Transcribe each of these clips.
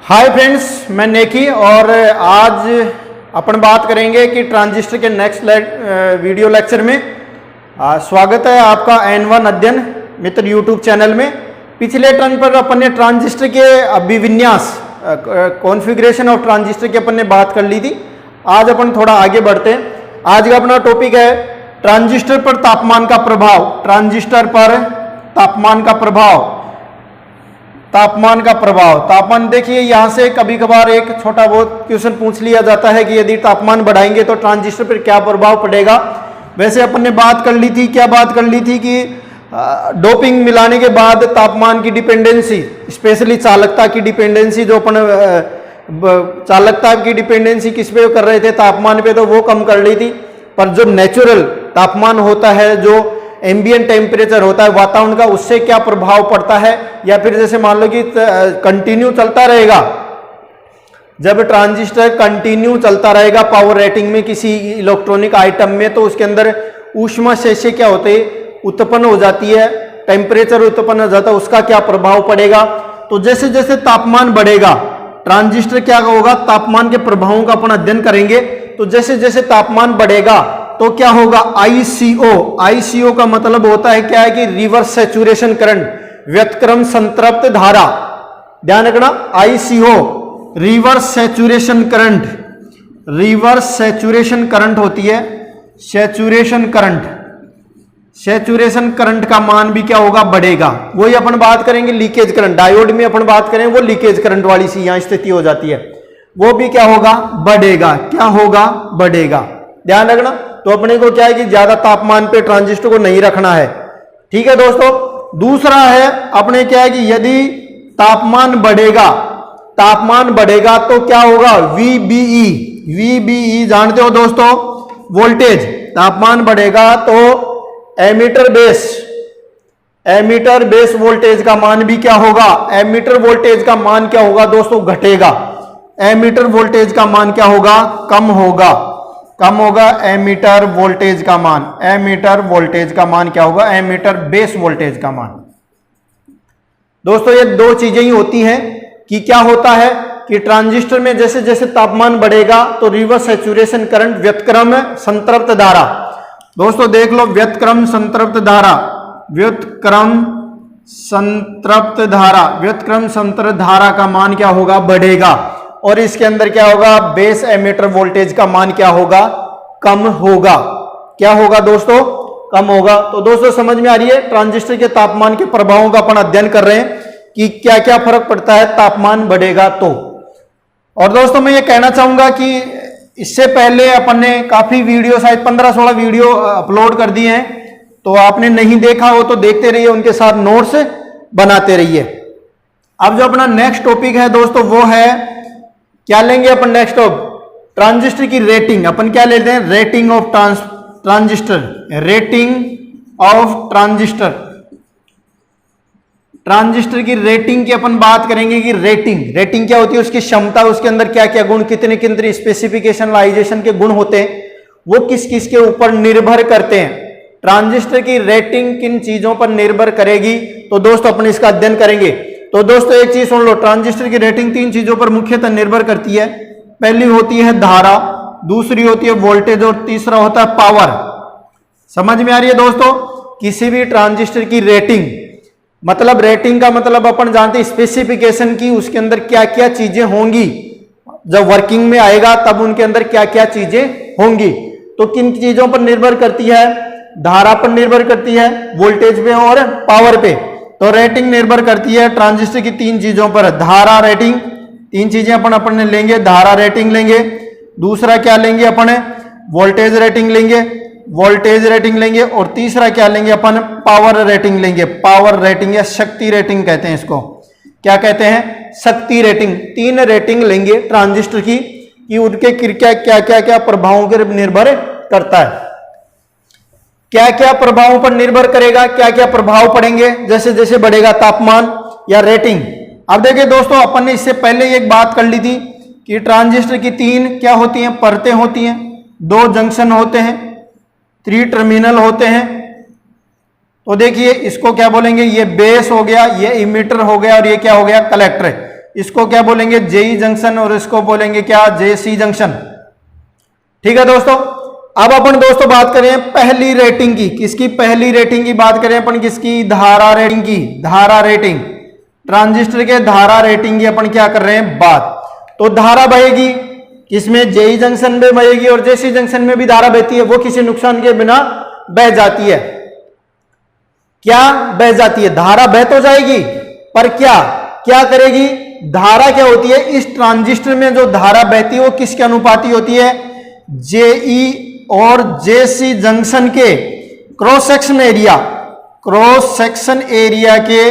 Hi friends, मैं नेकी और आज अपन बात करेंगे कि ट्रांजिस्टर के नेक्स्ट वीडियो लेक्चर में स्वागत है आपका N1 अध्ययन मित्र यूट्यूब चैनल में। पिछले टर्न पर अपन ने ट्रांजिस्टर के अभिविन्यास कॉन्फ़िगरेशन ऑफ ट्रांजिस्टर की अपन ने बात कर ली थी। आज अपन थोड़ा आगे बढ़ते हैं। आज का अपना टॉपिक है ट्रांजिस्टर पर तापमान का प्रभाव। ट्रांजिस्टर पर तापमान का प्रभाव। तापमान देखिए, यहां से कभी कभार एक छोटा बहुत क्वेश्चन पूछ लिया जाता है कि यदि तापमान बढ़ाएंगे तो ट्रांजिस्टर पर क्या प्रभाव पड़ेगा। वैसे अपन ने बात कर ली थी, क्या बात कर ली थी कि डोपिंग मिलाने के बाद तापमान की डिपेंडेंसी, स्पेशली चालकता की डिपेंडेंसी, जो अपन चालकता की डिपेंडेंसी किस पे कर रहे थे, तापमान पे, तो वो कम कर ली थी। पर जो नेचुरल तापमान होता है, जो एम्बिएंट टेम्परेचर होता है वातावरण का, उससे क्या प्रभाव पड़ता है, या फिर जैसे मान लो कि कंटिन्यू चलता रहेगा, जब ट्रांजिस्टर कंटिन्यू चलता रहेगा पावर रेटिंग में किसी इलेक्ट्रॉनिक आइटम में, तो उसके अंदर ऊष्मा शेषे क्या होते हैं, उत्पन्न हो जाती है, टेम्परेचर उत्पन्न हो जाता है, उसका क्या प्रभाव पड़ेगा। तो जैसे जैसे तापमान बढ़ेगा ट्रांजिस्टर क्या होगा, तापमान के प्रभावों का अपन अध्ययन करेंगे। तो जैसे जैसे तापमान बढ़ेगा तो क्या होगा, आईसीओ का मतलब होता है क्या है कि रिवर्स सैचुरेशन करंट, व्युत्क्रम संतृप्त धारा। ध्यान रखना, आईसीओ रिवर्स सैचुरेशन करंट होती है। सैचुरेशन करंट का मान भी क्या होगा, बढ़ेगा। वही अपन बात करेंगे लीकेज करंट, डायोड में अपन बात करें वो लीकेज करंट वाली सी यहां स्थिति हो जाती है, वो भी क्या होगा, बढ़ेगा। क्या होगा, बढ़ेगा। ध्यान रखना। तो अपने को क्या है कि ज्यादा तापमान पे ट्रांजिस्टर को नहीं रखना है। ठीक है दोस्तों। दूसरा है अपने क्या है कि यदि तापमान बढ़ेगा तो क्या होगा, वीबीई जानते हो दोस्तों, वोल्टेज। तापमान बढ़ेगा तो एमीटर बेस वोल्टेज का मान भी क्या होगा, एमीटर वोल्टेज का मान क्या होगा दोस्तों, घटेगा। एमीटर वोल्टेज का मान क्या होगा, कम होगा। एमीटर वोल्टेज का मान क्या होगा, एमीटर बेस वोल्टेज का मान। दोस्तों ये दो चीजें ही होती हैं कि क्या होता है कि ट्रांजिस्टर में जैसे जैसे तापमान बढ़ेगा तो रिवर्स सैचुरेशन करंट, व्युत्क्रम संतृप्त धारा। दोस्तों देख लो, व्युत्क्रम संतृप्त धारा का मान क्या होगा, बढ़ेगा। और इसके अंदर क्या होगा, बेस एमीटर वोल्टेज का मान क्या होगा, कम होगा। क्या होगा दोस्तों, कम होगा। तो दोस्तों समझ में आ रही है, ट्रांजिस्टर के तापमान के प्रभावों का अपन अध्ययन कर रहे हैं कि क्या क्या फर्क पड़ता है तापमान बढ़ेगा तो। और दोस्तों मैं ये कहना चाहूंगा कि इससे पहले अपन ने काफी वीडियो, शायद 15-16 वीडियो अपलोड कर दिए हैं, तो आपने नहीं देखा हो तो देखते रहिए, उनके साथ नोट्स बनाते रहिए। अब जो अपना नेक्स्ट टॉपिक है दोस्तों, वो है क्या लेंगे अपन नेक्स्ट टॉपिक, ट्रांजिस्टर की रेटिंग। अपन क्या लेते हैं, रेटिंग ऑफ ट्रांजिस्टर। ट्रांजिस्टर की रेटिंग की अपन बात करेंगे कि रेटिंग क्या होती है, उसकी क्षमता, उसके अंदर क्या क्या गुण, कितने कितने स्पेसिफिकेशनलाइजेशन के गुण होते हैं, वो किस किस के ऊपर निर्भर करते हैं। ट्रांजिस्टर की रेटिंग किन चीजों पर निर्भर करेगी, तो दोस्तों अपन इसका अध्ययन करेंगे। तो दोस्तों एक चीज सुन लो, ट्रांजिस्टर की रेटिंग 3 चीजों पर मुख्यतः निर्भर करती है। पहली होती है धारा, दूसरी होती है वोल्टेज, और तीसरा होता है पावर। समझ में आ रही है दोस्तों। किसी भी ट्रांजिस्टर की रेटिंग, मतलब रेटिंग का मतलब अपन जानते हैं स्पेसिफिकेशन की, उसके अंदर क्या क्या चीजें होंगी, जब वर्किंग में आएगा तब उनके अंदर क्या क्या चीजें होंगी। तो किन चीजों पर निर्भर करती है, धारा पर निर्भर करती है, वोल्टेज पे और पावर पे। तो रेटिंग निर्भर करती है ट्रांजिस्टर की 3 चीजों पर। धारा रेटिंग, 3 चीजें अपन ने लेंगे, धारा रेटिंग लेंगे, दूसरा क्या लेंगे अपन, वोल्टेज रेटिंग लेंगे, और तीसरा क्या लेंगे अपन, पावर रेटिंग लेंगे। पावर रेटिंग या शक्ति रेटिंग कहते हैं इसको। क्या कहते हैं, शक्ति रेटिंग। 3 रेटिंग लेंगे ट्रांजिस्टर की कि उनके क्या प्रभावों पर निर्भर करता है, क्या क्या प्रभावों पर निर्भर करेगा, क्या क्या प्रभाव पड़ेंगे जैसे जैसे बढ़ेगा तापमान या रेटिंग। अब देखिए दोस्तों, अपन ने इससे पहले एक बात कर ली थी कि ट्रांजिस्टर की 3 क्या होती हैं, परतें होती हैं, 2 जंक्शन होते हैं, 3 टर्मिनल होते हैं। तो देखिए इसको क्या बोलेंगे, ये बेस हो गया, ये इमीटर हो गया, और ये क्या हो गया, कलेक्टर। इसको क्या बोलेंगे, जेई जंक्शन, और इसको बोलेंगे क्या, जेसी जंक्शन। ठीक है दोस्तों। अब अपन दोस्तों बात करें पहली रेटिंग की, किसकी, पहली रेटिंग की बात करें अपन, किसकी, धारा रेटिंग की। धारा रेटिंग, ट्रांजिस्टर के धारा रेटिंग की अपन क्या कर रहे हैं, बात। तो धारा बहेगी किसमें, जेई जंक्शन में बहेगी, और जेसी जंक्शन में भी धारा बहती है, वो किसी नुकसान के बिना बह जाती है। क्या बह जाती है, धारा बह तो जाएगी, पर क्या क्या करेगी, धारा क्या होती है, इस ट्रांजिस्टर में जो धारा बहती है वो किसके अनुपाती होती है, जेई और जेसी जंक्शन के cross section area, cross section area के,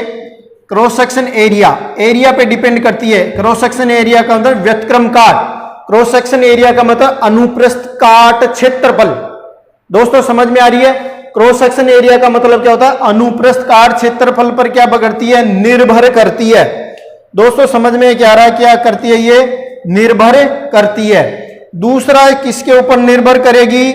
क्रॉस सेक्शन एरिया पे डिपेंड करती है। क्रॉस सेक्शन एरिया का मतलब व्यतक्रम काट, क्रॉस सेक्शन एरिया का मतलब अनुप्रस्थ काट क्षेत्रफल। दोस्तों समझ में आ रही है, क्रॉस सेक्शन एरिया का मतलब क्या होता है, अनुप्रस्थ काट क्षेत्रफल पर क्या करती है, निर्भर करती है। दोस्तों समझ में क्या आ रहा है, क्या करती है, ये निर्भर करती है। दूसरा किसके ऊपर निर्भर करेगी,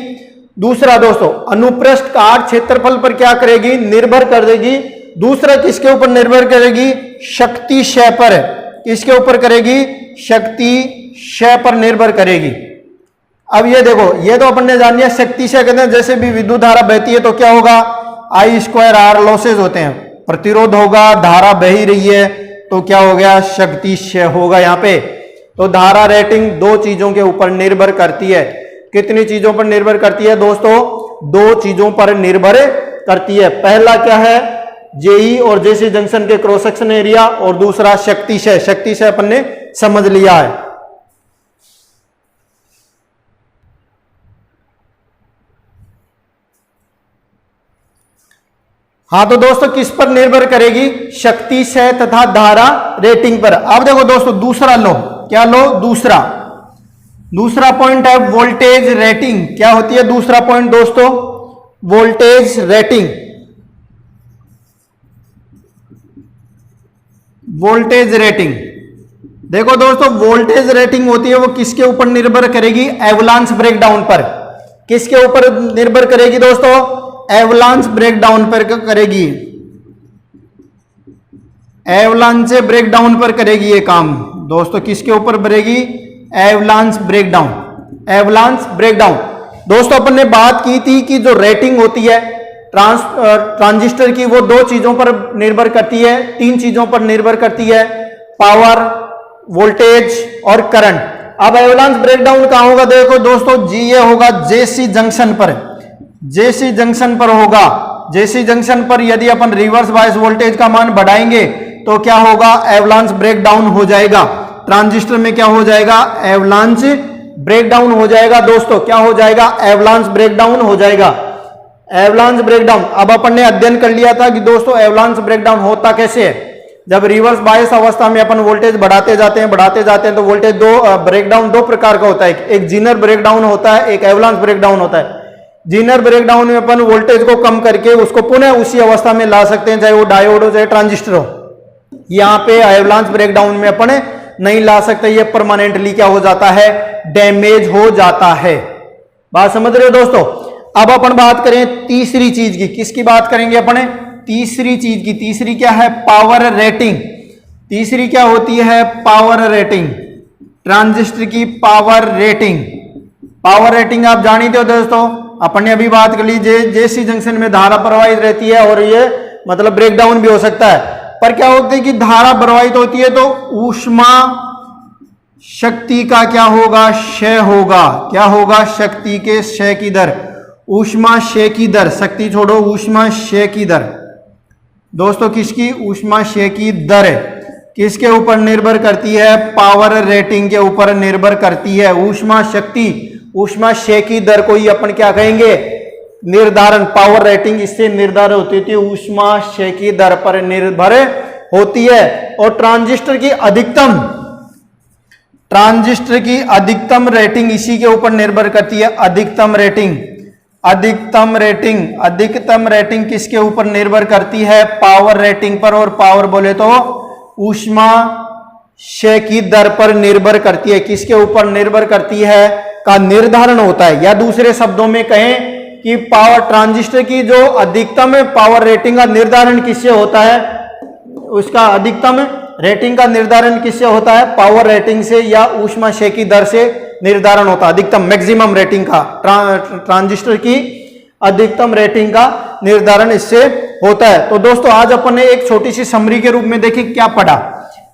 दूसरा दोस्तों अनुप्रस्थ काट क्षेत्रफल पर क्या करेगी, निर्भर कर देगी। दूसरा किसके ऊपर निर्भर करेगी, शक्ति क्षय पर। किसके ऊपर करेगी, शक्ति क्षय पर निर्भर करेगी। अब ये देखो, ये तो अपन ने जान लिया, शक्ति क्षय कहते हैं जैसे भी विद्युत धारा बहती है तो क्या होगा, I²R लॉसेज होते हैं, प्रतिरोध होगा, धारा बह ही रही है तो क्या हो गया, शक्ति क्षय होगा यहाँ पे। तो धारा रेटिंग दो चीजों के ऊपर निर्भर करती है। कितनी चीजों पर निर्भर करती है दोस्तों, दो चीजों पर निर्भर करती है। पहला क्या है, जेई और जेसी जंक्शन के क्रॉस सेक्शन एरिया, और दूसरा शक्ति क्षय। शक्ति क्षय अपन ने समझ लिया है। हाँ तो दोस्तों किस पर निर्भर करेगी, शक्ति क्षय तथा धारा रेटिंग पर। अब देखो दोस्तों दूसरा लो, क्या लो, दूसरा पॉइंट है वोल्टेज रेटिंग। क्या होती है दूसरा पॉइंट दोस्तों, वोल्टेज रेटिंग। वोल्टेज रेटिंग, देखो दोस्तों वोल्टेज रेटिंग होती है वो किसके ऊपर निर्भर करेगी, एवलांस ब्रेकडाउन पर। किसके ऊपर निर्भर करेगी दोस्तों, एवलांस ब्रेकडाउन पर करेगी, एवलांस ब्रेकडाउन पर करेगी ये काम। दोस्तों किसके ऊपर बढ़ेगी, एवलांस ब्रेकडाउन, एवलांस ब्रेकडाउन। दोस्तों अपन ने बात की थी कि जो रेटिंग होती है ट्रांजिस्टर की, वो दो चीजों पर निर्भर करती है, तीन चीजों पर निर्भर करती है, पावर, वोल्टेज और करंट। अब एवलांस ब्रेकडाउन कहां होगा, देखो दोस्तों जी ये होगा जेसी जंक्शन पर, जेसी जंक्शन पर होगा। जेसी जंक्शन पर यदि अपन रिवर्स बायस वोल्टेज का मान बढ़ाएंगे तो क्या होगा, एवलांस ब्रेकडाउन हो जाएगा। ट्रांजिस्टर में क्या हो जाएगा, एवलांस ब्रेकडाउन हो जाएगा। दोस्तों क्या हो जाएगा, एवलांस ब्रेकडाउन हो जाएगा, एवलांस ब्रेकडाउन। अब अपन ने अध्ययन कर लिया था कि दोस्तों एवलांस ब्रेकडाउन होता कैसे है, जब रिवर्स बायस अवस्था में अपन वोल्टेज बढ़ाते जाते हैं तो वोल्टेज ब्रेकडाउन दो प्रकार का होता है, एक जीनर ब्रेकडाउन होता है, एक एवलांस ब्रेकडाउन होता है। जीनर ब्रेकडाउन में अपन वोल्टेज को कम करके उसको पुनः उसी अवस्था में ला सकते हैं, चाहे वो डायोड हो चाहे ट्रांजिस्टर हो। यहाँ पे एवलांस ब्रेकडाउन में अपन नहीं ला सकते, ये परमानेंटली क्या हो जाता है, डैमेज हो जाता है। बात समझ रहे हो दोस्तों। अब अपन बात करें तीसरी चीज की, किसकी बात करेंगे अपन, तीसरी चीज की। तीसरी क्या है, पावर रेटिंग। तीसरी क्या होती है, पावर रेटिंग, ट्रांजिस्टर की पावर रेटिंग। पावर रेटिंग आप जानते हो दोस्तों, अपन ने अभी बात कर ली, जेसी जंक्शन में धारा प्रवाहित रहती है और ये मतलब ब्रेकडाउन भी हो सकता है। पर क्या होता है कि धारा प्रवाहित होती है तो ऊष्मा शक्ति का क्या होगा, क्षय होगा। क्या होगा, शक्ति के क्षय की दर, ऊष्मा क्षय की दर, शक्ति छोड़ो, ऊष्मा क्षय की दर। दोस्तों किसकी, ऊष्मा क्षय की दर किसके ऊपर निर्भर करती है, पावर रेटिंग के ऊपर निर्भर करती है। ऊष्मा शक्ति, ऊष्मा क्षय की दर को ही अपन क्या कहेंगे, निर्धारण, पावर रेटिंग इससे निर्धारित होती थी, ऊष्मा क्षय की दर पर निर्भर होती है। और ट्रांजिस्टर की अधिकतम रेटिंग इसी के ऊपर निर्भर करती है, अधिकतम रेटिंग। अधिकतम रेटिंग किसके ऊपर निर्भर करती है, पावर रेटिंग पर। और पावर बोले तो ऊष्मा क्षय की दर पर निर्भर करती है। किसके ऊपर निर्भर करती है का निर्धारण होता है, या दूसरे शब्दों में कहें कि पावर ट्रांजिस्टर की जो अधिकतम पावर रेटिंग का निर्धारण किससे होता है, उसका अधिकतम रेटिंग का निर्धारण किससे होता है? पावर रेटिंग से या ऊष्माशय की दर से निर्धारण होता है। अधिकतम मैक्सिमम रेटिंग का ट्रांजिस्टर की अधिकतम रेटिंग का निर्धारण इससे होता है। तो दोस्तों आज अपन ने एक छोटी सी समरी के रूप में देखिए क्या पढ़ा।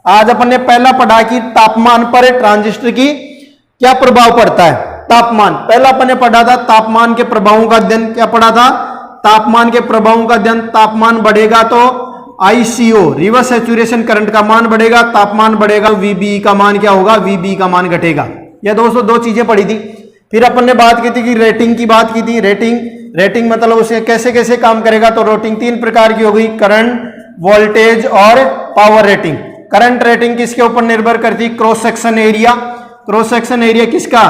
आज अपन ने पहला पढ़ा कि तापमान पर ट्रांजिस्टर की क्या प्रभाव पड़ता है। तापमान पहला अपन ने पढ़ा था, तापमान के प्रभावों का अध्ययन। क्या पढ़ा था? तापमान के प्रभावों का अध्ययन। तापमान बढ़ेगा तो ICO रिवर्स सैचुरेशन करंट का मान बढ़ेगा, तापमान बढ़ेगा VBE का मान क्या होगा? VBE का मान घटेगा। यह दोस्तों दो चीजें पढ़ी थी। फिर अपन ने बात की थी कि रेटिंग की बात की थी। रेटिंग मतलब उसे कैसे कैसे काम करेगा। तो रेटिंग तीन प्रकार की हो गई, करंट, वोल्टेज और पावर रेटिंग। करंट रेटिंग किसके ऊपर निर्भर करती है? Cross section area. Cross section area किसका?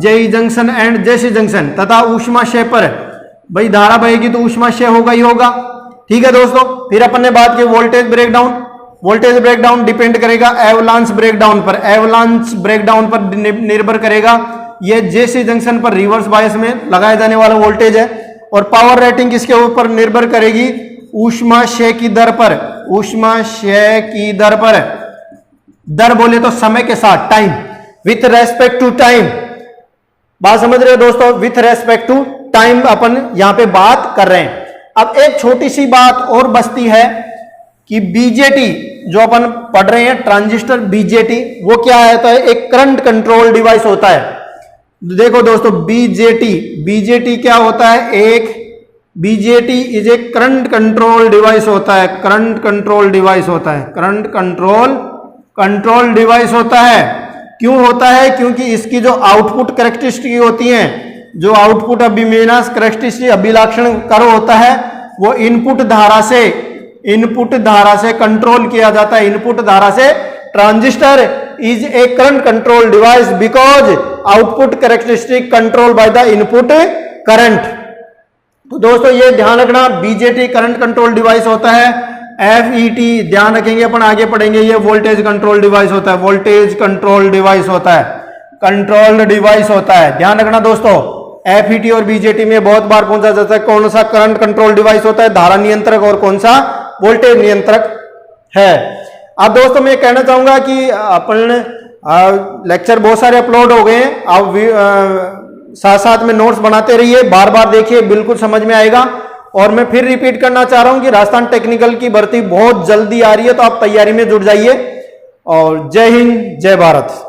JE junction and JC junction. तथा ऊष्माशय पर भाई धारा बहेगी तो ऊष्माशय होगा ही होगा। ठीक है दोस्तों। फिर अपन ने बात की voltage breakdown. Voltage breakdown depend करेगा एवलांस ब्रेकडाउन पर। एवलांस ब्रेकडाउन पर निर्भर करेगा। ये JC जंक्शन पर रिवर्स बायस में लगाया जाने वाला वोल्टेज है। और पावर रेटिंग किसके ऊपर निर्भर करेगी? ऊष्माशय की दर पर। ऊष्माशय की दर पर, दर बोले तो समय के साथ, time, with respect to time. बात समझ रहे हो दोस्तों? विथ रेस्पेक्ट टू टाइम अपन यहां पे बात कर रहे हैं। अब एक छोटी सी बात और बचती है कि बीजेटी जो अपन पढ़ रहे हैं, ट्रांजिस्टर बीजेटी, वो क्या है? तो एक करंट कंट्रोल डिवाइस होता है। देखो दोस्तों, बीजेटी क्या होता है? एक BJT is a current control device होता है। करंट कंट्रोल डिवाइस होता है। करंट कंट्रोल डिवाइस होता है। क्यों होता है? क्योंकि इसकी जो आउटपुट कैरेक्टरिस्टिक होती हैं, जो आउटपुट अभिमेनास कैरेक्टरिस्टिक अभिलाक्षण कर्व होता है, वो इनपुट धारा से कंट्रोल किया जाता है। इनपुट धारा से। Transistor is a current control device because output characteristic control by the input current. तो दोस्तों ये ध्यान रखना, बीजेटी करंट कंट्रोल डिवाइस होता है। FET ध्यान रखेंगे, अपन आगे पढ़ेंगे, ये वोल्टेज कंट्रोल डिवाइस होता है। वोल्टेज कंट्रोल डिवाइस होता है, कंट्रोल्ड डिवाइस होता है। ध्यान रखना दोस्तों, FET और बीजेटी में बहुत बार पूछा जाता है कौन सा करंट कंट्रोल डिवाइस होता है, धारा नियंत्रक, और कौन सा वोल्टेज नियंत्रक है। अब दोस्तों मैं कहना चाहूंगा कि अपन लेक्चर बहुत सारे अपलोड हो गए हैं। आप साथ साथ में नोट्स बनाते रहिए, बार बार देखिए, बिल्कुल समझ में आएगा। और मैं फिर रिपीट करना चाह रहा हूं कि राजस्थान टेक्निकल की भर्ती बहुत जल्दी आ रही है, तो आप तैयारी में जुट जाइए। और जय हिंद, जय भारत।